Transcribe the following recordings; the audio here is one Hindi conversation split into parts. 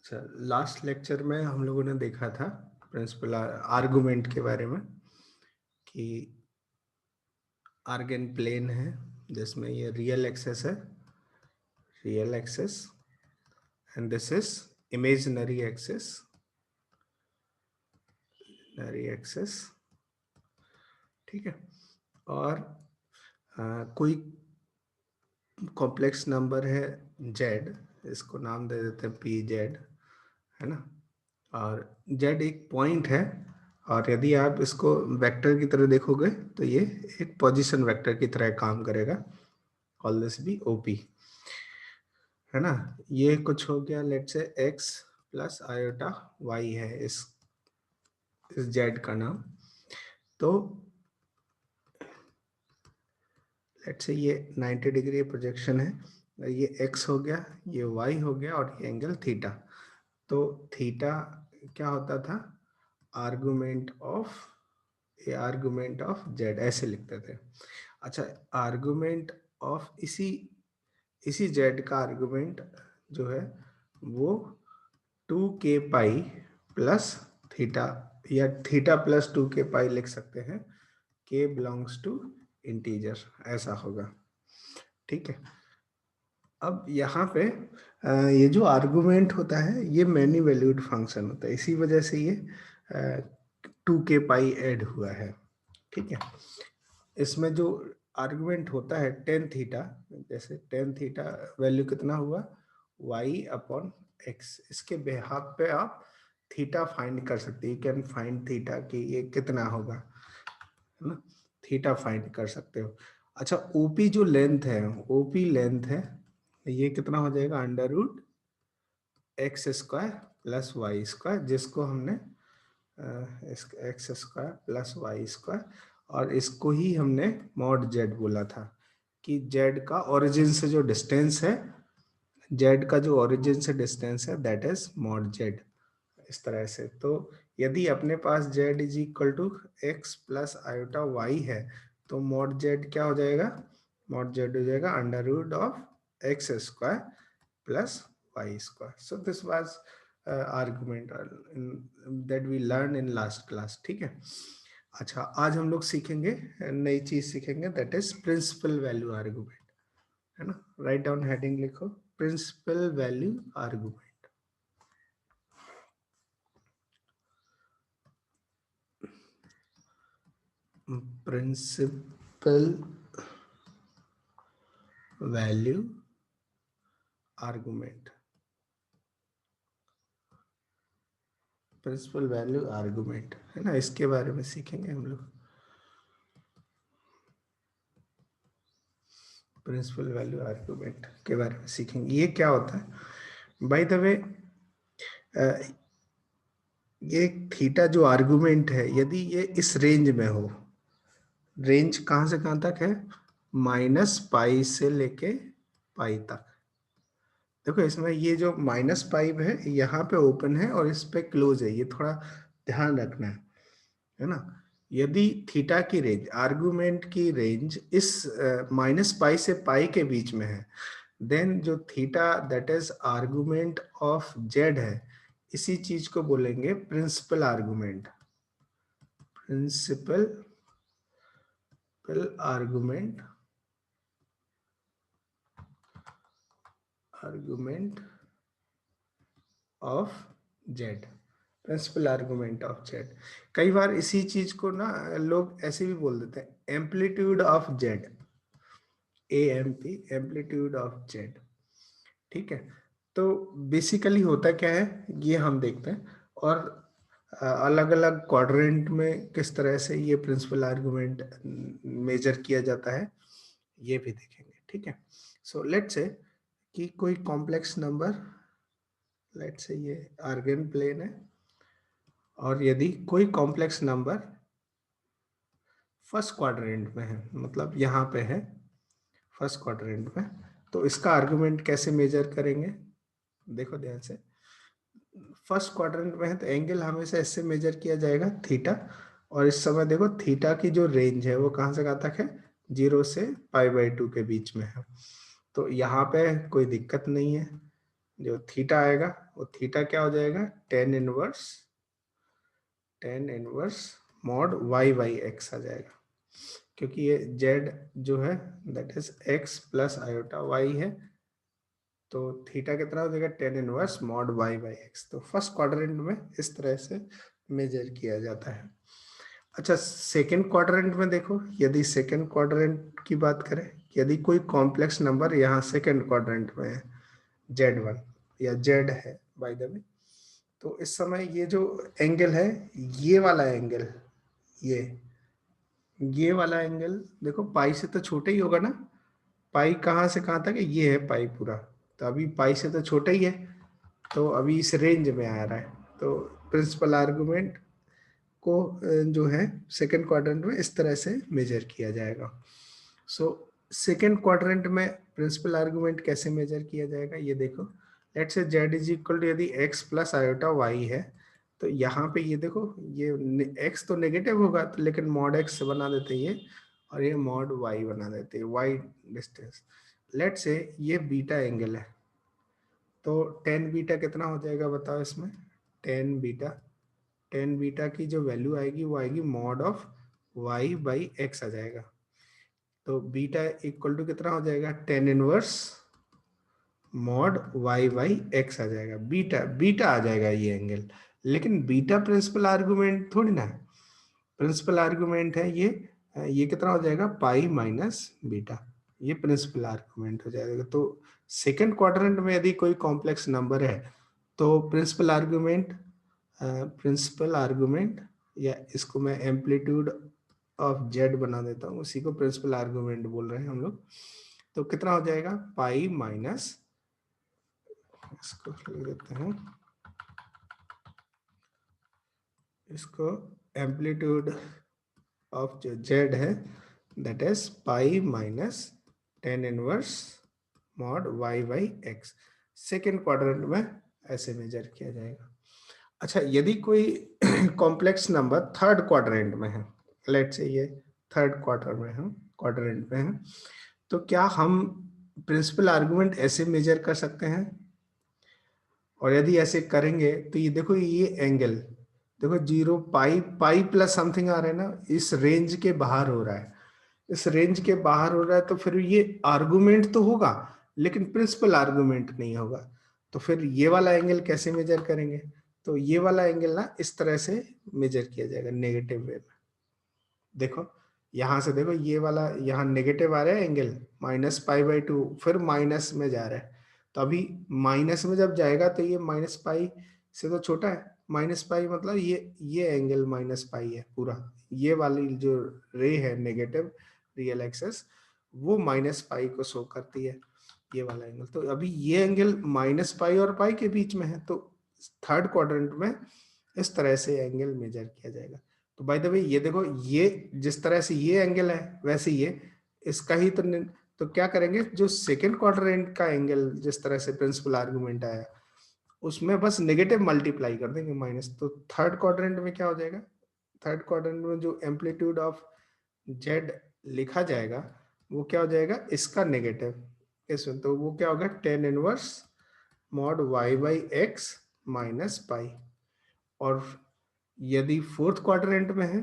अच्छा, लास्ट लेक्चर में हम लोगों ने देखा था प्रिंसिपल आर्गुमेंट के बारे में कि आर्गन प्लेन है जिसमें ये रियल एक्सेस है, real axis, and this is imaginary axis, imaginary axis. ठीक है। और कोई कॉम्प्लेक्स नंबर है z, इसको नाम दे देते हैं pz, है ना। और z एक पॉइंट है, और यदि आप इसको वेक्टर की तरह देखोगे तो ये एक पोजीशन वेक्टर की तरह काम करेगा। कॉल दिस भी ओपी, है ना। ये कुछ हो गया, लेट से x प्लस आयोटा y है इस z का नाम। तो लेट से ये 90 डिग्री प्रोजेक्शन है, ये x हो गया, ये y हो गया, और ये एंगल थीटा। तो थीटा क्या होता था, आर्गुमेंट ऑफ, ये आर्गुमेंट ऑफ z ऐसे लिखते थे। अच्छा, आर्गुमेंट ऑफ इसी z का आर्गुमेंट जो है वो 2k पाई प्लस थीटा, या थीटा प्लस 2k पाई लिख सकते हैं, k बिलोंग्स टू इंटीजर, ऐसा होगा। ठीक है। अब यहाँ पे ये जो आर्गुमेंट होता है ये मैनी वैल्यूड फंक्शन होता है, इसी वजह से ये 2k पाई ऐड हुआ है। ठीक है। इसमें जो आर्गुमेंट होता है टेन थीटा, जैसे टेन थीटा वैल्यू कितना हुआ, y अपॉन x, इसके बेहाफ पे आप थीटा फाइंड कर सकते हैं। यू कैन फाइंड थीटा कि ये कितना होगा, है ना, थीटा फाइंड कर सकते हो। अच्छा, ओपी जो लेंथ है, ओपी लेंथ है, ये कितना हो जाएगा, under root x square plus y square, जिसको हमने x square plus y square, और इसको ही हमने मॉड जेड बोला था कि जेड का ओरिजिन से जो डिस्टेंस है, जेड का जो ओरिजिन से डिस्टेंस है दैट इज मॉड जेड, इस तरह से। तो यदि अपने पास z is equal to x plus iota y है, तो मॉड जेड क्या हो जाएगा, मॉड जेड हो जाएगा under root of x square plus y square. So this was argument that we learn in last class. ठीक है। अच्छा, आज हम लोग सीखेंगे, नई चीज सीखेंगे, that is principal value argument, है ना। राइट डाउन हेडिंग लिखो, principal value argument. Principal value argument, principal value argument, है ना, इसके बारे में सीखेंगे हम लोग। प्रिंसिपल वैल्यू आर्गुमेंट के बारे में सीखेंगे, ये क्या होता है। बाय द वे, ये थीटा जो आर्गुमेंट है, यदि ये इस रेंज में हो, रेंज कहां से कहां तक है, माइनस पाई से लेके पाई तक। देखो इसमें ये जो माइनस पाई है यहाँ पे ओपन है और इस पे क्लोज है, ये थोड़ा ध्यान रखना है ना। यदि थीटा की रेंज, आर्गुमेंट की रेंज इस माइनस पाई से पाई के बीच में है, देन जो theta that is argument of z है, इसी चीज को बोलेंगे principal argument, principal argument, argument of z, principal argument of z. कई बार इसी चीज को ना लोग ऐसे भी बोल देते हैं, amplitude of Z, AMP, amplitude of Z. ठीक है। तो बेसिकली होता क्या है ये हम देखते हैं, और अलग अलग क्वाड्रेंट में किस तरह से ये प्रिंसिपल आर्गुमेंट मेजर किया जाता है ये भी देखेंगे। ठीक है। सो लेट्स से कि कोई कॉम्प्लेक्स नंबर, लेट्स से ये आर्गन प्लेन है, और यदि कोई कॉम्प्लेक्स नंबर फर्स्ट क्वाड्रेंट में है, मतलब यहाँ पे है फर्स्ट क्वाड्रेंट में, तो इसका आर्गुमेंट कैसे मेजर करेंगे, देखो ध्यान से। फर्स्ट क्वाड्रेंट में है तो एंगल हमेशा इससे मेजर किया जाएगा, थीटा। और इस समय देखो थीटा की जो रेंज है वो कहाँ से कहाँ तक है, 0 से पाई बाई 2 के बीच में है। तो यहाँ पे कोई दिक्कत नहीं है, जो थीटा आएगा वो थीटा क्या हो जाएगा, tan inverse mod y by x आ जाएगा, क्योंकि ये जेड जो है that is x plus iota y है, तो थीटा कितना हो जाएगा, tan inverse mod y by x. तो फर्स्ट क्वाड्रेंट में इस तरह से मेजर किया जाता है। अच्छा, सेकेंड क्वाड्रेंट में देखो, यदि सेकेंड क्वाड्रेंट की बात करें, यदि कोई कॉम्प्लेक्स नंबर यहाँ सेकेंड क्वाड्रेंट में है, Z1 या Z है बाय द वे, तो इस समय ये जो एंगल है, ये वाला एंगल, ये वाला एंगल देखो पाई से तो छोटा ही होगा ना, पाई कहाँ से कहाँ तक है, ये है पाई पूरा, तो अभी पाई से तो छोटा ही है, तो अभी इस रेंज में आ रहा है, तो प्रिंसिपल आर्गुमेंट को जो है सेकेंड क्वाड्रेंट में इस तरह से मेजर किया जाएगा। सो सेकेंड क्वाड्रेंट में प्रिंसिपल आर्गुमेंट कैसे मेजर किया जाएगा, ये देखो, let's say z is equal to, यदि x प्लस आयोटा y है, तो यहाँ पे ये देखो, ये x तो नेगेटिव होगा, तो लेकिन मॉड x बना देते हैं ये, और ये मॉड y बना देते हैं, y डिस्टेंस। लेट्स से ये बीटा एंगल है, तो टेन बीटा कितना हो जाएगा बताओ इसमें, टेन बीटा की जो वैल्यू आएगी वो आएगी mod of y by x आ जाएगा, तो बीटा इक्वल टू कितना हो जाएगा, tan inverse mod y by x आ जाएगा, बीटा आ जाएगा ये एंगल। लेकिन बीटा प्रिंसिपल आर्गुमेंट थोड़ी ना है, प्रिंसिपल आर्गुमेंट है ये कितना हो जाएगा, पाई माइनस बीटा, ये प्रिंसिपल आर्गुमेंट हो जाएगा। तो सेकंड क्वाड्रेंट में यदि कोई कॉम्प्लेक्स नंबर है, तो प्रिंसिपल आर्गुमेंट या इसको मैं एम्पलीट्यूड ऑफ जेड बना देता हूँ, उसी को प्रिंसिपल आर्गुमेंट बोल रहे हैं हम लोग, तो कितना हो जाएगा, पाई माइनस, इसको लिख देते हैं, इसको एम्पलीट्यूड ऑफ जो जेड है that is pi minus tan inverse mod y by x, second quadrant में ऐसे मेजर किया जाएगा। अच्छा, यदि कोई कॉम्प्लेक्स नंबर थर्ड क्वाड्रेंट में है, लेट्स से ये थर्ड क्वाड्रेंट में है, तो क्या हम प्रिंसिपल आर्गुमेंट ऐसे मेजर कर सकते हैं, और यदि ऐसे करेंगे तो ये देखो, ये एंगल देखो, जीरो पाई प्लस समथिंग आ रहा है ना, इस रेंज के बाहर हो रहा है, इस रेंज के बाहर हो रहा है, तो फिर ये आर्गुमेंट तो होगा लेकिन प्रिंसिपल आर्गुमेंट नहीं होगा, तो फिर ये वाला एंगल कैसे मेजर करेंगे, तो ये वाला एंगल ना इस तरह से मेजर किया जाएगा नेगेटिव वे में। देखो यहां से देखो, ये वाला यहाँ नेगेटिव आ रहा है angle, minus pi by two, फिर माइनस में जा रहा है, तो अभी माइनस में जब जाएगा तो ये माइनस पाई से तो छोटा है, माइनस पाई मतलब ये एंगल माइनस पाई है पूरा, ये वाली जो रे है नेगेटिव रियल एक्सेस, वो माइनस पाई को शो करती है, ये वाला एंगल, तो अभी ये एंगल माइनस पाई और पाई के बीच में है, तो थर्ड क्वाड्रेंट में इस तरह से एंगल मेजर किया जाएगा। तो बाय द वे ये देखो, ये जिस तरह से ये एंगल है वैसे ये इसका ही, तो क्या करेंगे, जो सेकेंड क्वाड्रेंट का एंगल जिस तरह से प्रिंसिपल आर्गुमेंट आया, उसमें बस नेगेटिव मल्टीप्लाई कर देंगे माइनस, तो थर्ड क्वाड्रेंट में क्या हो जाएगा, थर्ड क्वाड्रेंट में जो एम्पलीट्यूड ऑफ जेड लिखा जाएगा वो क्या हो जाएगा, इसका नेगेटिव इसमें, तो वो क्या होगा, tan inverse mod y by x minus pi. और यदि फोर्थ क्वाड्रेंट में है,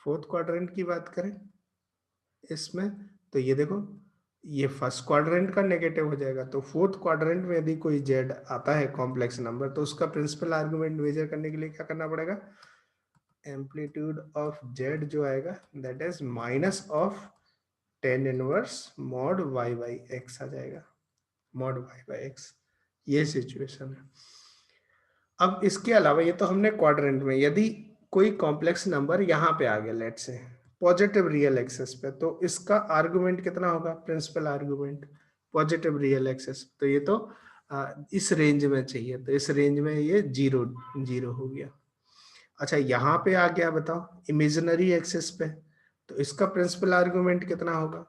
फोर्थ क्वाड्रेंट की बात करें इसमें, तो ये देखो, ये फर्स्ट क्वाड्रेंट का नेगेटिव हो जाएगा, तो फोर्थ क्वाड्रेंट में यदि कोई जेड आता है कॉम्प्लेक्स नंबर, तो उसका प्रिंसिपल आर्गुमेंट मेजर करने के लिए क्या करना पड़ेगा, एम्पलीट्यूड ऑफ जेड जो आएगा that is minus of tan inverse mod y by x आ जाएगा, मॉड वाई बाई एक्स, ये सिचुएशन है। अब इसके अलावा ये तो हमने क्वाड्रेंट में, यदि कोई कॉम्प्लेक्स नंबर यहाँ पे आ गया let's say positive real access पे, तो इसका आर्गुमेंट कितना होगा, principal argument positive real axis, तो ये तो इस रेंज में चाहिए, तो इस रेंज में ये जीरो जीरो हो गया। अच्छा, यहाँ पे आ गया बताओ इमेजिनरी एक्सेस पे, तो इसका प्रिंसिपल आर्गुमेंट कितना होगा,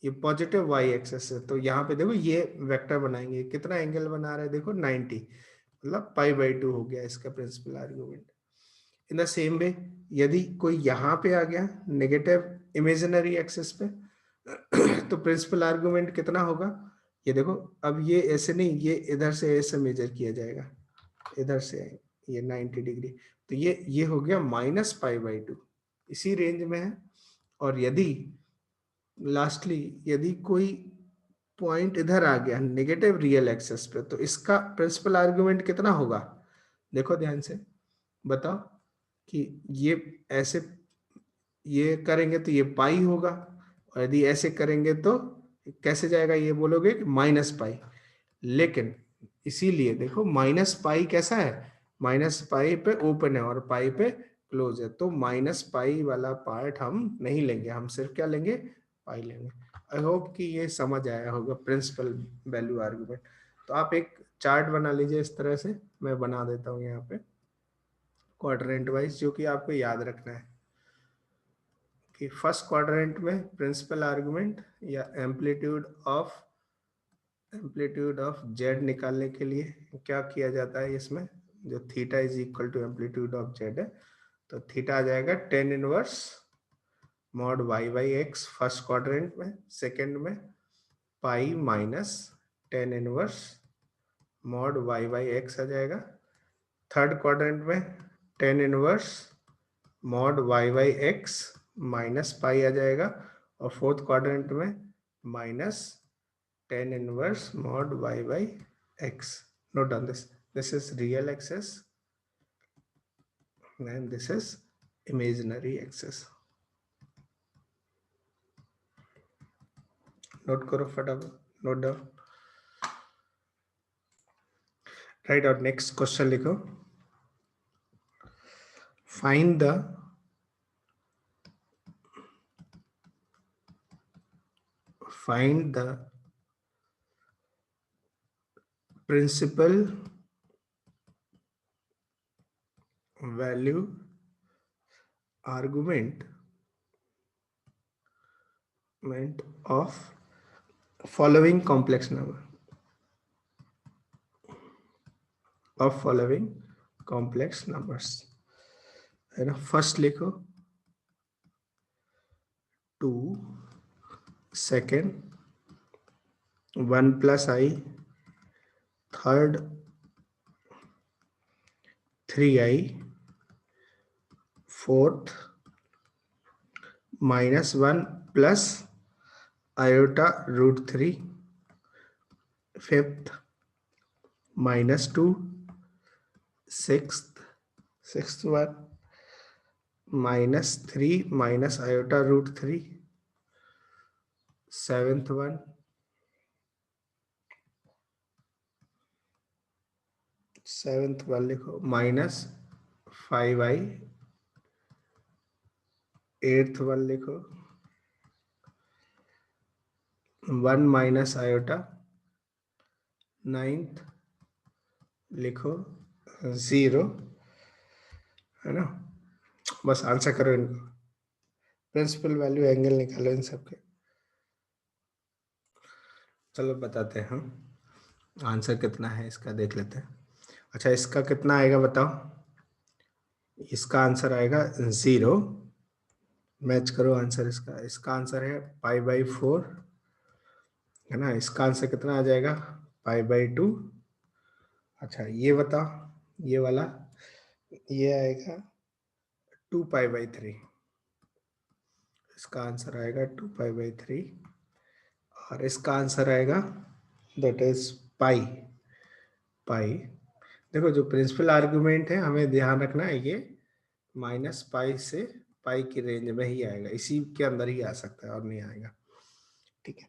ये पॉजिटिव वाई एक्सेस है, तो यहाँ पे देखो ये वेक्टर बनाएंगे, कितना एंगल बना रहा है देखो 90, मतलब पाई बाई टू हो गया इसका principal argument. In the same way यदि कोई यहाँ पे आ गया नेगेटिव इमेजिनरी एक्सेस पे तो प्रिंसिपल आर्गुमेंट कितना होगा, ये देखो, अब ये ऐसे नहीं, ये इधर से ऐसे मेजर किया जाएगा, इधर से ये 90 डिग्री, तो ये हो गया -π/2, इसी रेंज में है। और यदि लास्टली यदि कोई पॉइंट इधर आ गया नेगेटिव रियल एक्सेस पे, तो इसका प्रिंसिपल आर्गुमेंट कितना होगा? देखो ध्यान से बताओ कि ये ऐसे ये करेंगे तो ये पाई होगा, और यदि ऐसे करेंगे तो कैसे जाएगा, ये बोलोगे कि -π। लेकिन इसीलिए देखो -π कैसा है, -π पे ओपन है और पाई पे क्लोज है, तो -π वाला पार्ट हम नहीं लेंगे, हम सिर्फ क्या लेंगे, पाई लेंगे। आई होप कि ये समझ आया होगा प्रिंसिपल वैल्यू आर्गुमेंट। तो आप एक चार्ट बना लीजिए इस तरह से, मैं बना देता हूँ यहाँ पे क्वाड्रेंट वाइज, जो कि आपको याद रखना है कि फर्स्ट क्वाड्रेंट में प्रिंसिपल आर्गुमेंट या एम्पलीट्यूड ऑफ जेड निकालने के लिए क्या किया जाता है, इसमें जो theta is equal to amplitude of z है, तो थीटा आ जाएगा tan inverse mod y/x first quadrant में, सेकंड में pi minus tan inverse mod y/x आ जाएगा, थर्ड क्वाड्रेंट में tan inverse mod y/x minus pi आ जाएगा, और फोर्थ क्वाड्रेंट में minus tan inverse mod y/x. Note down this. This is real axis and this is imaginary axis. Note करो फटाफट, note down. Right, और next question लिखो. Find the principal value argument of following complex number, of following complex numbers, है ना। फर्स्ट लिखो 2, second 1 + i, third 3i, fourth -1 + iota √3, fifth -2, sixth one -3 - iota √3, seventh one लिखो -5i, एट्थ वन लिखो 1 - iota, नाइन्थ लिखो 0, है ना। बस आंसर करो इनको, प्रिंसिपल वैल्यू एंगल निकालो इन सबके। चलो बताते हैं हम आंसर कितना है इसका, देख लेते हैं। अच्छा, इसका कितना आएगा बताओ, इसका आंसर आएगा 0, मैच करो आंसर इसका। इसका आंसर है π/4, है ना। इसका आंसर कितना आ जाएगा, π/2। अच्छा ये बताओ, ये वाला ये आएगा 2π/3, इसका आंसर आएगा 2π/3, और इसका आंसर आएगा दैट इज पाई। देखो जो प्रिंसिपल आर्गुमेंट है हमें ध्यान रखना है, ये -π से पाई की रेंज में ही आएगा, इसी के अंदर ही आ सकता है और नहीं आएगा, ठीक है।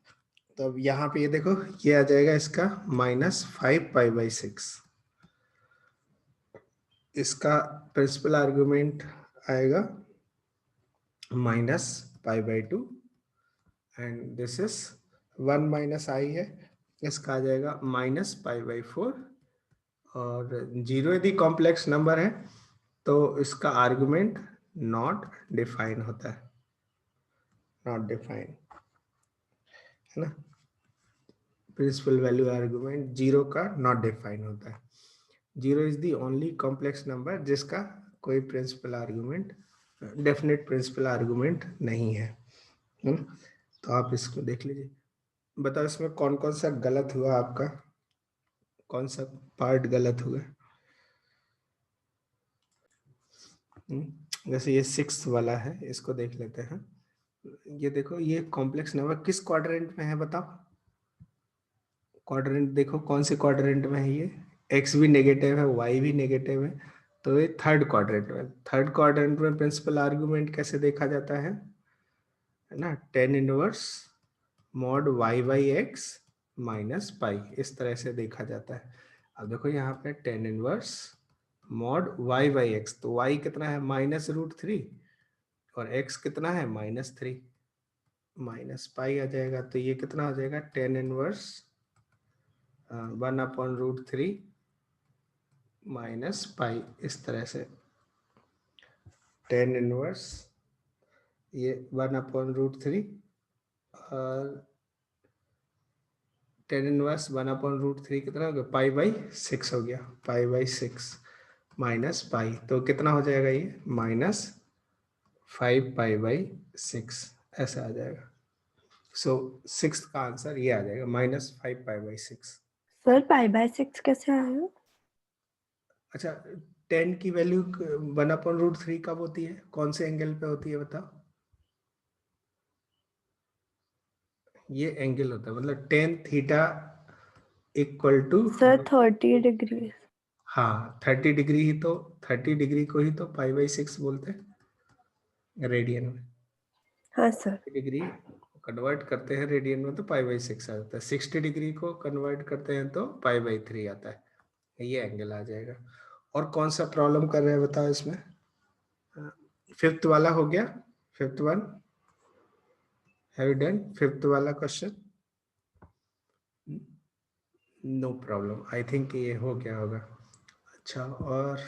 तो अब यहाँ पे ये देखो, ये आ जाएगा इसका -5π/6, इसका प्रिंसिपल आर्गुमेंट आएगा -π/2, एंड दिस इज 1 - i है, इसका आ जाएगा -π/4, और 0 यदि कॉम्प्लेक्स नंबर है तो इसका आर्गुमेंट नॉट डिफाइन होता है, नॉट डिफाइन, है ना। प्रिंसिपल वैल्यू आर्गुमेंट 0 का नॉट डिफाइन होता है। 0 is the only complex number जिसका कोई principal argument, definite principal argument नहीं है, तो आप इसको देख लीजिए। बताओ इसमें कौन कौन सा गलत हुआ आपका, कौन सा पार्ट गलत हुआ। जैसे ये 6 वाला है, इसको देख लेते हैं। ये देखो, ये कॉम्प्लेक्स नंबर किस क्वाड्रेंट में है बताओ। क्वाड्रेंट देखो कौन से क्वाड्रेंट में है ये। एक्स भी नेगेटिव है, वाई भी नेगेटिव है, तो ये थर्ड क्वाड्रेंट में। थर्ड क्वाड्रेंट में प्रिंसिपल आर्गुमेंट कैसे देखा जाता है ना, tan inverse mod y by x minus pi, इस तरह से देखा जाता है। अब देखो यहाँ पे tan inverse mod y by x, तो वाई कितना है -√3 और एक्स कितना है -3, माइनस पाई आ जाएगा। तो ये कितना हो जाएगा, टेन इनवर्स 1/√3 माइनस पाई, इस तरह से टेन इनवर्स ये 1/√3 और टेन इनवर्स 1/√3 कितना हो गया, पाई/6 हो गया, पाई/6 माइनस पाई, तो कितना हो जाएगा ये -5 पाई/6, ऐसा आ जाएगा। सो सिक्स का आंसर ये आ जाएगा -5 पाई/6। सर पाई/6 कैसे आया? अच्छा, 10 की वैल्यू 1/√3 कब होती है, कौन से एंगल पे होती है बताओ। ये एंगल होता है, मतलब tan theta equal to, sir 30 degree. हाँ 30 डिग्री ही तो, 30 डिग्री को ही तो पाई/6 बोलते हैं रेडियन में। हाँ सर। डिग्री कन्वर्ट करते हैं रेडियन में तो पाई/6 आ जाता है, 60 डिग्री को कन्वर्ट करते हैं तो पाई/3 आता है, ये एंगल आ जाएगा। और कौन सा प्रॉब्लम कर रहे हैं बताओ इसमें। फिफ्थ वाला हो गया, fifth one have you done fifth वाला question. No problem, I think ये हो गया होगा। अच्छा, और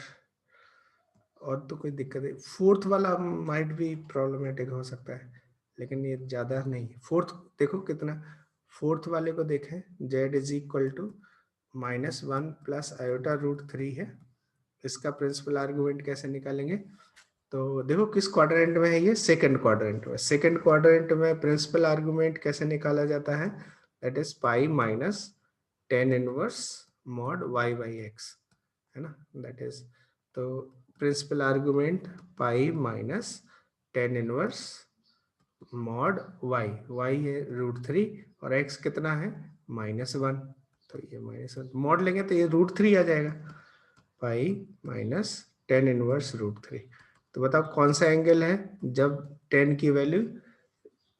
तो कोई दिक्कत है। फोर्थ वाला माइट भी प्रॉब्लमेटिक हो सकता है, लेकिन ये ज़्यादा नहीं। फोर्थ देखो कितना, फोर्थ वाले को देखें, z is equal to -1 plus i√3 है। इसका प्रिंसिपल आर्गुमेंट कैसे निकालेंगे, तो देखो किस क्वाड्रेंट में है ये, सेकंड क्वाड्रेंट में। सेकंड क्वाड्रेंट में प्रिंसिपल आर्गुमेंट कैसे निकाला जाता है, that is pi minus tan inverse mod y by x, है ना, दैट इज। तो principal argument pi minus tan inverse mod y है √3 और एक्स कितना है -1, तो ये -1 मॉड लेंगे तो ये √3 आ जाएगा, पाई माइनस टेन इनवर्स √3। तो बताओ कौन सा एंगल है जब 10 की वैल्यू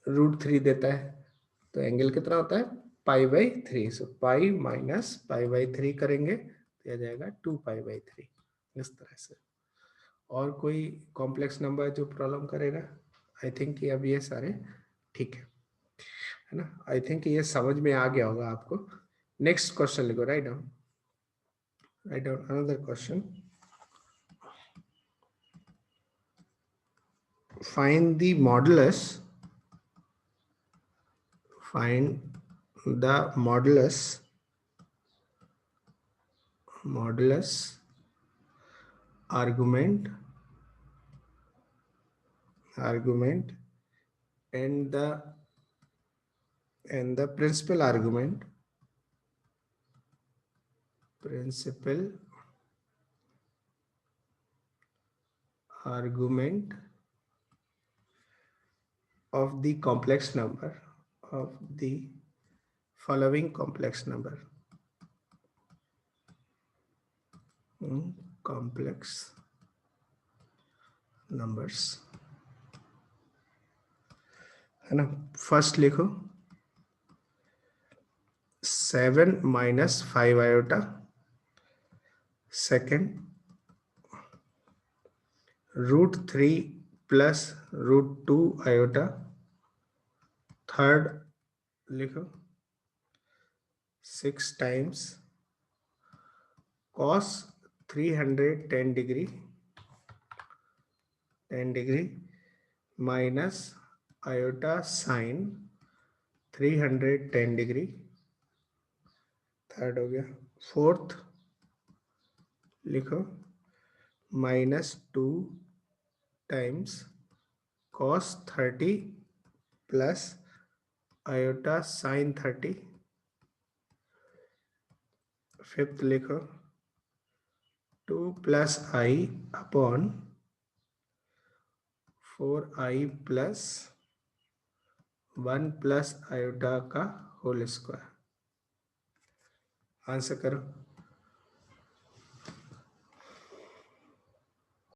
√3 देता है, तो एंगल कितना होता है पाई/3। सो पाई माइनस पाई/3 करेंगे तो आ जाएगा 2 पाई/3, इस तरह से। और कोई कॉम्प्लेक्स नंबर जो प्रॉब्लम करेगा, आई थिंक ये अब ये सारे ठीक है ना, आई थिंक ये समझ में आ गया होगा आपको। नेक्स्ट क्वेश्चन लिखो, write down another question. find the modulus modulus argument and the principal argument of the complex number of the following complex number. Complex numbers, है ना। फर्स्ट लिखो 7 minus 5 iota, second √3 plus √2 iota, third लिखो 6 times cos 310 degree 10 degree minus iota sine 310 degree, third हो गया। फोर्थ लिखो -2 times cos 30 plus iota sine 30, fifth लिखो 2 plus i upon 4i plus 1 plus iota का होल स्क्वायर। आंसर करो।